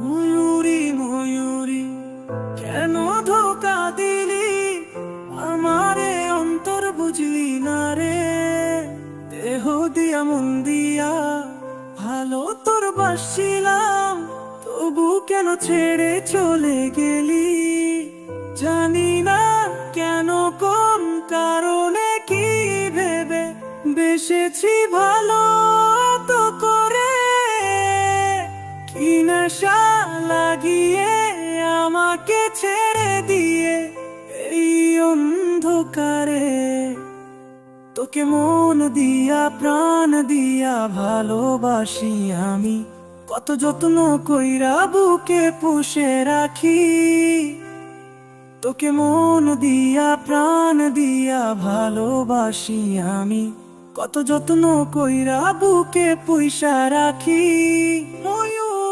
ময়ূরী ময়ূরী, কেন ধোকা দিলি আমারে, অন্তর বুঝলি না রে। দেহ দিয়া মন দিয়া ভালো তোর বাসছিলাম, তবু কেন ছেড়ে চলে গেলি। জানি না কেন, কোন কারণে, কি ভেবে বেসেছি ভালো তো করে। কি নেশা লাগিয়ে আমাকে ছেড়ে দিয়ে এই অন্ধকারে। তোকে মন দিয়া প্রাণ দিয়া ভালোবাসি আমি, কত যত্ন কইরা বুকে পুষে রাখি। তোকে মন দিয়া প্রাণ দিয়া ভালোবাসি আমি, কত যত্ন কইরা বুকে পুষা রাখি। ময়ূর